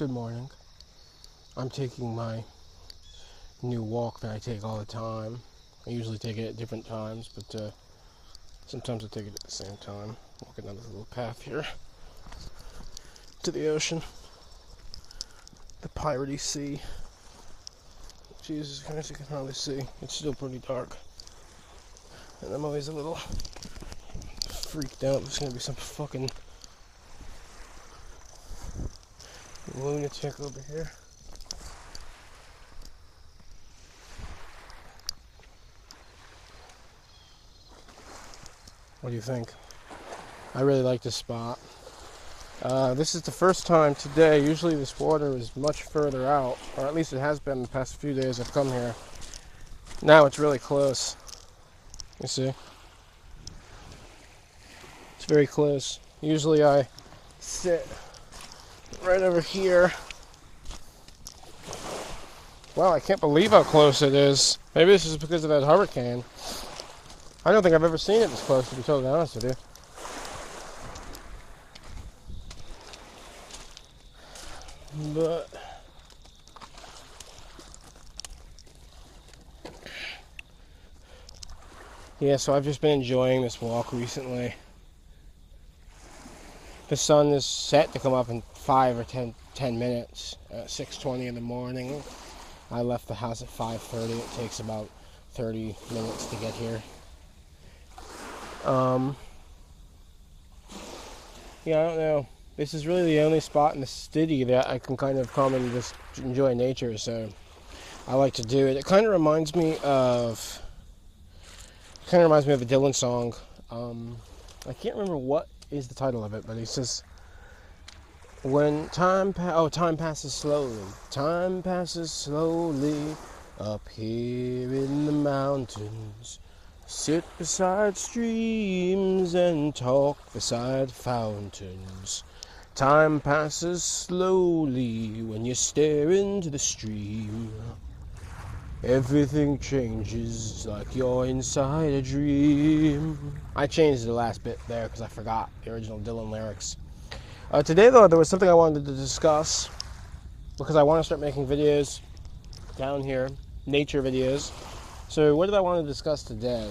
Good morning. I'm taking my new walk that I take all the time. I usually take it at different times, but sometimes I take it at the same time. Walking down this little path here to the ocean. The Piratey Sea. Jesus Christ, you can hardly see. It's still pretty dark. And I'm always a little freaked out. There's gonna be some fucking lunatic over here. What do you think? I really like this spot. This is the first time today. Usually this water is much further out, or at least it has been the past few days I've come here. Now it's really close. You see? It's very close. Usually I sit right over here. Wow, I can't believe how close it is. Maybe this is because of that hurricane. I don't think I've ever seen it this close, to be totally honest with you. But yeah, so I've just been enjoying this walk recently. The sun is set to come up in 5 or 10 minutes at 6:20 in the morning. I left the house at 5:30. It takes about 30 minutes to get here. Yeah, I don't know. This is really the only spot in the city that I can kind of come and just enjoy nature, so I like to do it. It kind of reminds me of a Dylan song. I can't remember what is the title of it, but it says, when time passes slowly up here in the mountains. Sit beside streams and talk beside fountains. Time passes slowly when you stare into the stream. Everything changes like you're inside a dream. I changed the last bit there because I forgot the original Dylan lyrics. Today, though, there was something I wanted to discuss because I want to start making videos down here, nature videos. So what did I want to discuss today?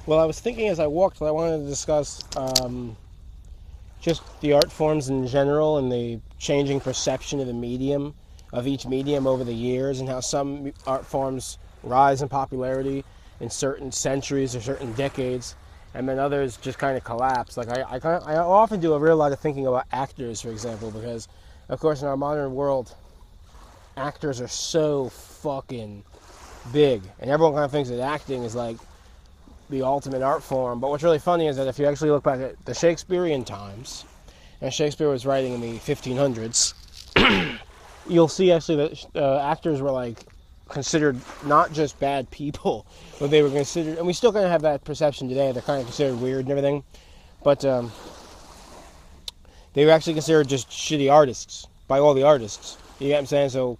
Well, I was thinking as I walked that I wanted to discuss just the art forms in general and the changing perception of the medium, of each medium over the years, and how some art forms rise in popularity in certain centuries or certain decades, and then others just kind of collapse. Like I often do a real lot of thinking about actors, for example, because of course in our modern world, actors are so fucking big, and everyone kind of thinks that acting is like the ultimate art form. But what's really funny is that if you actually look back at the Shakespearean times, and Shakespeare was writing in the 1500s, you'll see actually that actors were like considered not just bad people, but they were considered, and we still kind of have that perception today, they're kind of considered weird and everything, but they were actually considered just shitty artists by all the artists. You get what I'm saying? So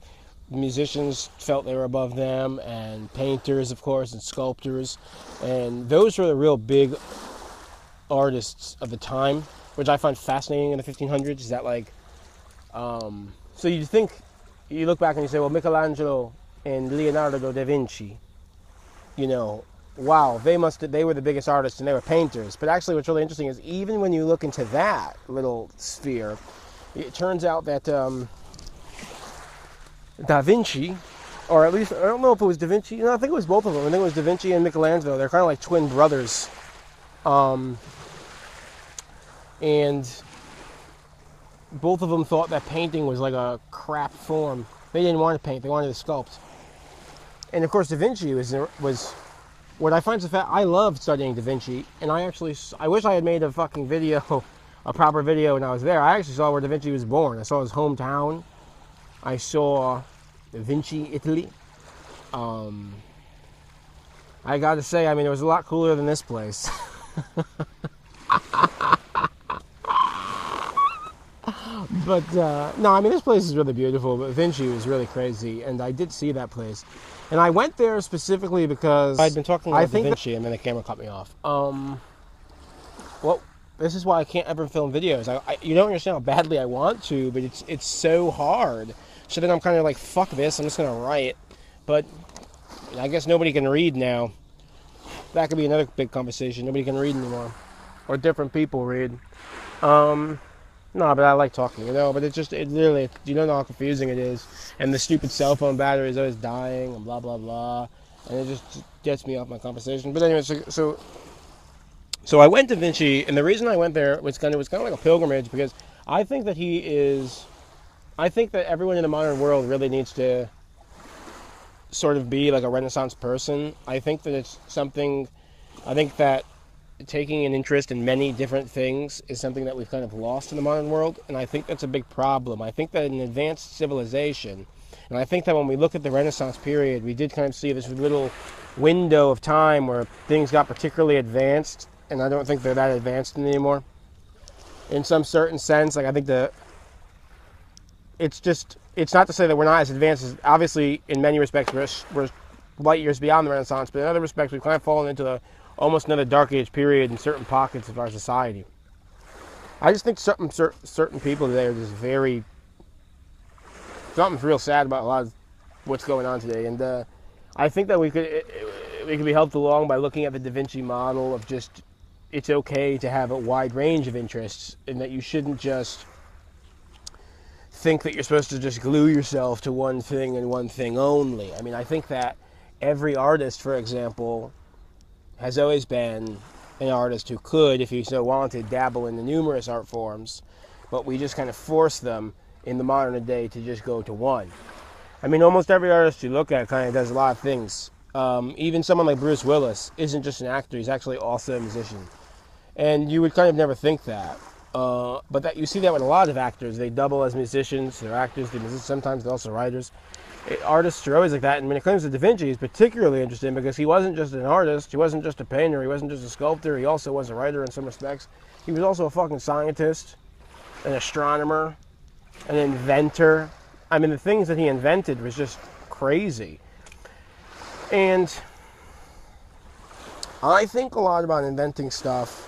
musicians felt they were above them, and painters, of course, and sculptors, and those were the real big artists of the time, which I find fascinating in the 1500s. Is that like, so you think, you look back and you say, well, Michelangelo and Leonardo da Vinci, you know, wow, they were the biggest artists and they were painters. But actually, what's really interesting is even when you look into that little sphere, it turns out that Da Vinci, or at least, I don't know if it was Da Vinci, I think it was both of them. I think it was Da Vinci and Michelangelo. They're kind of like twin brothers. And both of them thought that painting was like a crap form. They didn't want to paint, they wanted to sculpt. And of course, Da Vinci was what I find so fascinating. I loved studying Da Vinci, and I wish I had made a fucking video, a proper video when I was there. I actually saw where Da Vinci was born. I saw his hometown. I saw Vinci, Italy. I gotta say, I mean, it was a lot cooler than this place. But, no, I mean, this place is really beautiful, but Vinci was really crazy, and I did see that place. And I went there specifically because I'd been talking about Da Vinci, and then the camera cut me off. What this is why I can't ever film videos. You don't understand how badly I want to, but it's so hard. So then I'm kind of like, fuck this, I'm just going to write. But I guess nobody can read now. That could be another big conversation. Nobody can read anymore. Or different people read. No, but I like talking, but it literally, you don't know how confusing it is. And the stupid cell phone battery is always dying and blah, blah, blah. And it just gets me off my conversation. But anyway, so I went to Vinci, and the reason I went there was kind of like a pilgrimage, because I think that everyone in the modern world really needs to sort of be like a Renaissance person. I think that taking an interest in many different things is something that we've kind of lost in the modern world, and I think that's a big problem. I think that in advanced civilization, and I think that when we look at the Renaissance period, we did kind of see this little window of time where things got particularly advanced, and I don't think they're that advanced anymore. In some certain sense, like I think it's not to say that we're not as advanced as, obviously, in many respects, we're light years beyond the Renaissance, but in other respects, we've kind of fallen into almost another dark age period in certain pockets of our society. I just think certain people today are just something's real sad about a lot of what's going on today, and I think that we could be helped along by looking at the Da Vinci model of just, it's okay to have a wide range of interests, and that you shouldn't just think that you're supposed to just glue yourself to one thing and one thing only. I mean, I think that every artist, for example, has always been an artist who could, if he so wanted, dabble in the numerous art forms, but we just kind of force them in the modern day to just go to one. I mean, almost every artist you look at kind of does a lot of things. Even someone like Bruce Willis isn't just an actor, he's actually also a musician. And you would kind of never think that. But that you see that with a lot of actors. They double as musicians, they're actors, they're musicians, sometimes they're also writers. Artists are always like that, and when it comes to Da Vinci, he's particularly interesting because he wasn't just an artist, he wasn't just a painter, he wasn't just a sculptor, he also was a writer in some respects. He was also a fucking scientist, an astronomer, an inventor. I mean, the things that he invented was just crazy. And I think a lot about inventing stuff,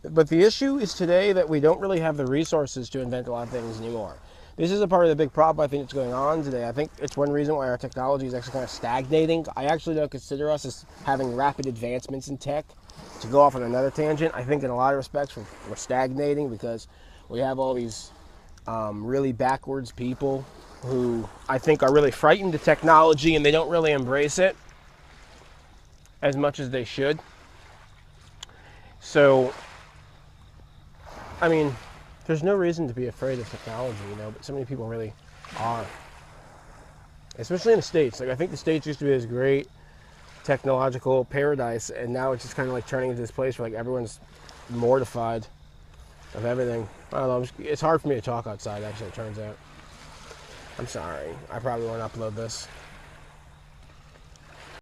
but the issue is today that we don't really have the resources to invent a lot of things anymore. This is a part of the big problem I think that's going on today. I think it's one reason why our technology is actually kind of stagnating. I actually don't consider us as having rapid advancements in tech. To go off on another tangent, I think in a lot of respects we're stagnating because we have all these really backwards people who I think are really frightened of technology and they don't really embrace it as much as they should. So, I mean, there's no reason to be afraid of technology, but so many people really are. Especially in the States. Like, I think the States used to be this great technological paradise, and now it's just kind of like turning into this place where like everyone's mortified of everything. I don't know, it's hard for me to talk outside, actually, it turns out. I'm sorry. I probably won't upload this.